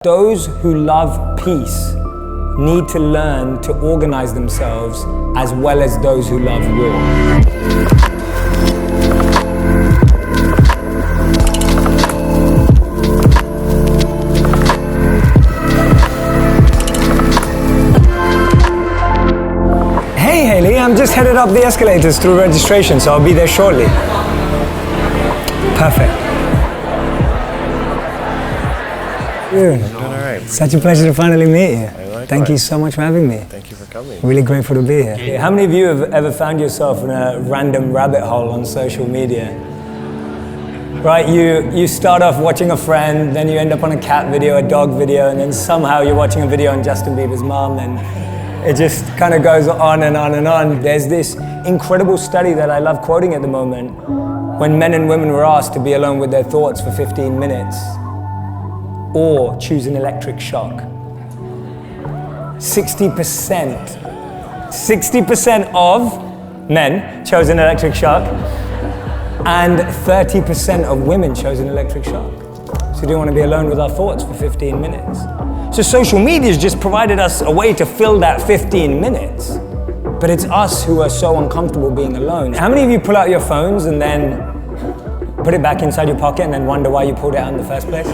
Those who love peace need to learn to organize themselves as well as those who love war. Hey Haley, I'm just headed up the escalators through registration, so I'll be there shortly. Perfect. Dude, I'm doing all right. Such a pleasure to finally meet you. Likewise. Thank you so much for having me. Thank you for coming. Really grateful to be here. How many of you have ever found yourself in a random rabbit hole on social media? Right, you start off watching a friend, then you end up on a cat video, a dog video, and then somehow you're watching a video on Justin Bieber's mom, and it just kind of goes on and on and on. There's this incredible study that I love quoting at the moment, when men and women were asked to be alone with their thoughts for 15 minutes, or choose an electric shock. 60% of men chose an electric shock, and 30% of women chose an electric shock. So we don't want to be alone with our thoughts for 15 minutes. So social media has just provided us a way to fill that 15 minutes, but it's us who are so uncomfortable being alone. How many of you pull out your phones and then put it back inside your pocket and then wonder why you pulled it out in the first place?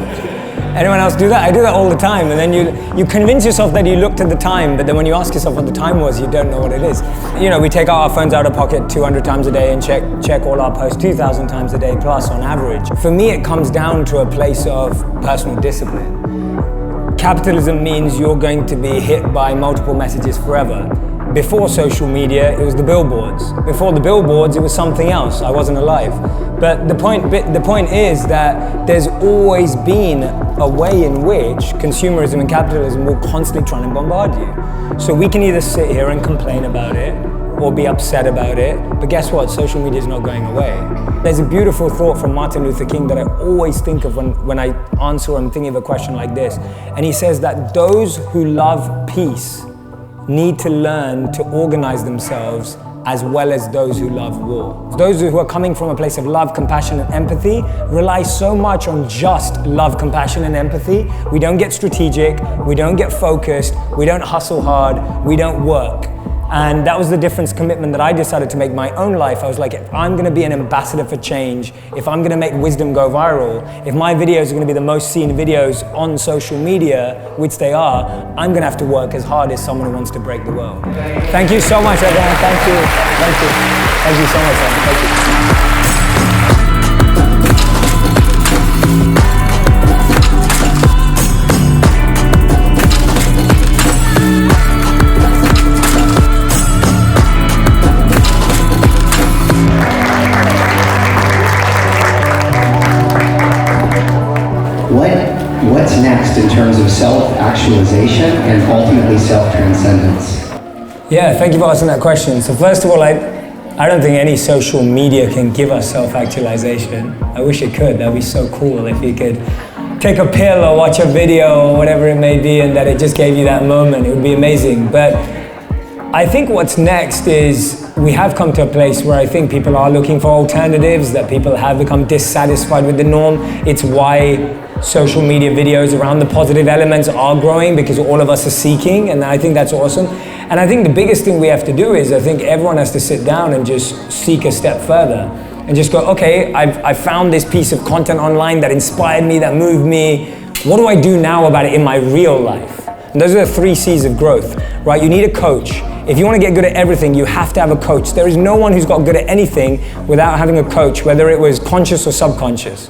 Anyone else do that? I do that all the time, and then you convince yourself that you looked at the time, but then when you ask yourself what the time was, you don't know what it is. You know, we take our phones out of pocket 200 times a day and check all our posts 2,000 times a day plus on average. For me, it comes down to a place of personal discipline. Capitalism means you're going to be hit by multiple messages forever. Before social media, it was the billboards. Before the billboards, it was something else. I wasn't alive. But the point is that there's always been a way in which consumerism and capitalism will constantly try and bombard you. So we can either sit here and complain about it or be upset about it, but guess what? Social media is not going away. There's a beautiful thought from Martin Luther King that I always think of when I answer or I'm thinking of a question like this. And he says that those who love peace need to learn to organize themselves as well as those who love war. Those who are coming from a place of love, compassion, and empathy rely so much on just love, compassion, and empathy. We don't get strategic, we don't get focused, we don't hustle hard, we don't work. And that was the difference commitment that I decided to make my own life. I was like, if I'm gonna be an ambassador for change, if I'm gonna make wisdom go viral, if my videos are gonna be the most seen videos on social media, which they are, I'm gonna have to work as hard as someone who wants to break the world. Thank you so much, everyone. Thank you. Thank you. Thank you so much, everyone. Thank you. What's next in terms of self-actualization and ultimately self-transcendence? Yeah, thank you for asking that question. So first of all, I don't think any social media can give us self-actualization. I wish it could. That'd be so cool if you could take a pill or watch a video or whatever it may be and that it just gave you that moment. It would be amazing. But I think what's next is we have come to a place where I think people are looking for alternatives, that people have become dissatisfied with the norm. It's why social media videos around the positive elements are growing, because all of us are seeking, and I think that's awesome. And I think the biggest thing we have to do is I think everyone has to sit down and just seek a step further and just go, okay, I found this piece of content online that inspired me, that moved me. What do I do now about it in my real life? And those are the 3 C's of growth, right? You need a coach. If you want to get good at everything, you have to have a coach. There is no one who's got good at anything without having a coach, whether it was conscious or subconscious,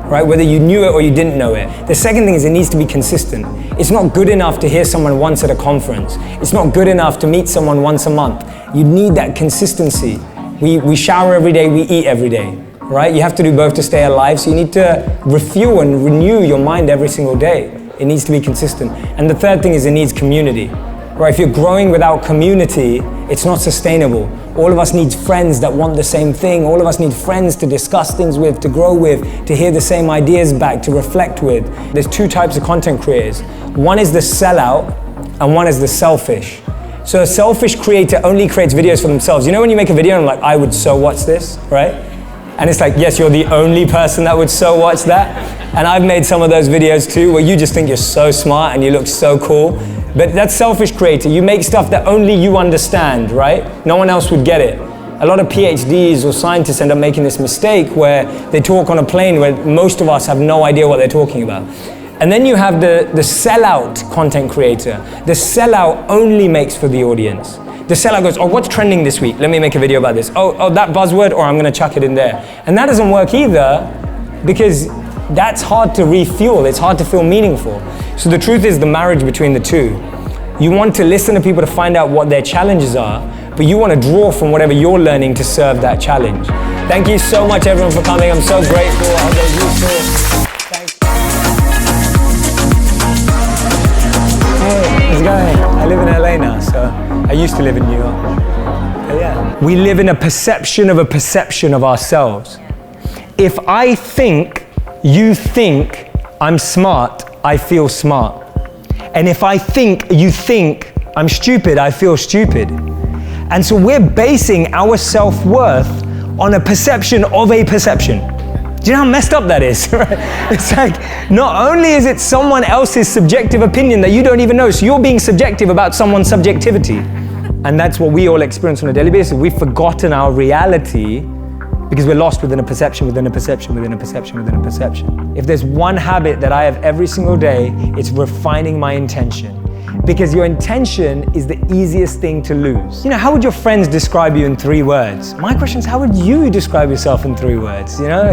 right? Whether you knew it or you didn't know it. The second thing is it needs to be consistent. It's not good enough to hear someone once at a conference. It's not good enough to meet someone once a month. You need that consistency. We shower every day, we eat every day, right? You have to do both to stay alive, so you need to refuel and renew your mind every single day. It needs to be consistent. And the third thing is it needs community. Right, if you're growing without community, it's not sustainable. All of us need friends that want the same thing. All of us need friends to discuss things with, to grow with, to hear the same ideas back, to reflect with. There's 2 types of content creators. One is the sellout, and one is the selfish. So a selfish creator only creates videos for themselves. You know when you make a video and I'm like, I would so watch this, right? And it's like, yes, you're the only person that would so watch that. And I've made some of those videos too, where you just think you're so smart and you look so cool. But that's selfish creator. You make stuff that only you understand, right? No one else would get it. A lot of PhDs or scientists end up making this mistake where they talk on a plane where most of us have no idea what they're talking about. And then you have the sellout content creator. The sellout only makes for the audience. The sellout goes, oh, what's trending this week? Let me make a video about this. Oh, that buzzword, or I'm gonna chuck it in there. And that doesn't work either, because that's hard to refuel. It's hard to feel meaningful. So the truth is the marriage between the two. You want to listen to people to find out what their challenges are, but you want to draw from whatever you're learning to serve that challenge. Thank you so much, everyone, for coming. I'm so grateful. I hope it was useful. Thanks. Hey, how's it going? I live in LA now, so I used to live in New York. But yeah. We live in a perception of ourselves. If I think you think I'm smart, I feel smart. And if I think you think I'm stupid, I feel stupid. And so we're basing our self-worth on a perception of a perception. Do you know how messed up that is? It's like, not only is it someone else's subjective opinion that you don't even know, so you're being subjective about someone's subjectivity. And that's what we all experience on a daily basis. We've forgotten our reality because we're lost within a perception, within a perception, within a perception, within a perception. If there's one habit that I have every single day, it's refining my intention. Because your intention is the easiest thing to lose. You know, how would your friends describe you in 3 words? My question is, how would you describe yourself in 3 words? You know,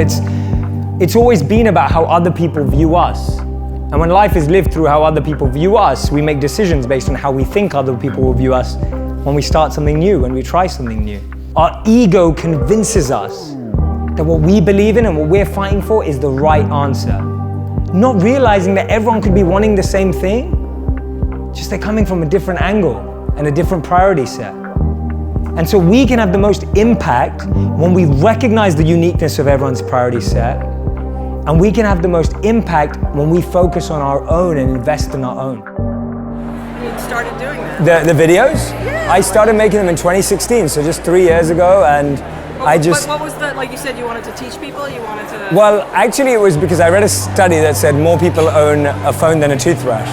it's always been about how other people view us. And when life is lived through how other people view us, we make decisions based on how we think other people will view us when we start something new, when we try something new. Our ego convinces us that what we believe in and what we're fighting for is the right answer. Not realizing that everyone could be wanting the same thing, just they're coming from a different angle and a different priority set. And so we can have the most impact when we recognize the uniqueness of everyone's priority set, and we can have the most impact when we focus on our own and invest in our own. You started doing that? The videos? Yeah. I started making them in 2016, so just 3 years ago, and But what was the, like you said, you wanted to teach people, you wanted to... Well, actually it was because I read a study that said more people own a phone than a toothbrush.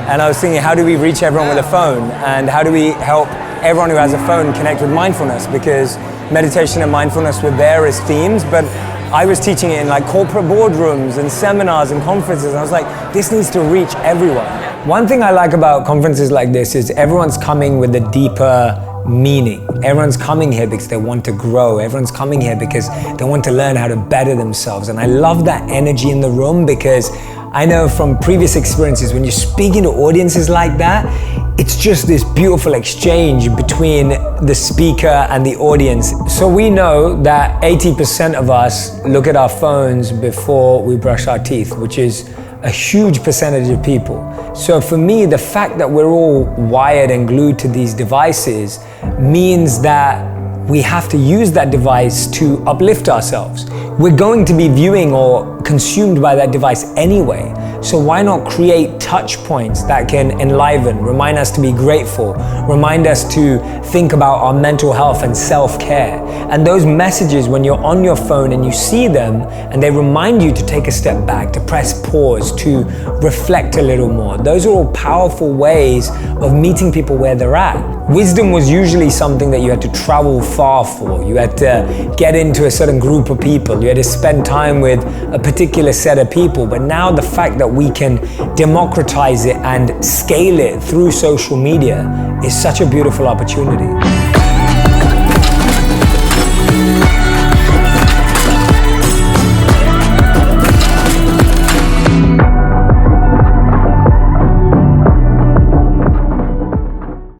And I was thinking, how do we reach everyone with a phone? And how do we help everyone who has a phone connect with mindfulness? Because meditation and mindfulness were there as themes, but I was teaching it in like corporate boardrooms and seminars and conferences. And I was like, this needs to reach everyone. One thing I like about conferences like this is everyone's coming with a deeper meaning. Everyone's coming here because they want to grow. Everyone's coming here because they want to learn how to better themselves. And I love that energy in the room, because I know from previous experiences, when you're speaking to audiences like that, it's just this beautiful exchange between the speaker and the audience. So we know that 80% of us look at our phones before we brush our teeth, which is a huge percentage of people. So for me, the fact that we're all wired and glued to these devices means that we have to use that device to uplift ourselves. We're going to be viewing or consumed by that device anyway. So why not create touch points that can enliven, remind us to be grateful, remind us to think about our mental health and self-care. And those messages, when you're on your phone and you see them and they remind you to take a step back, to press pause, to reflect a little more. Those are all powerful ways of meeting people where they're at. Wisdom was usually something that you had to travel far for. You had to get into a certain group of people. You had to spend time with a particular set of people. But now the fact that we can democratize it and scale it through social media is such a beautiful opportunity.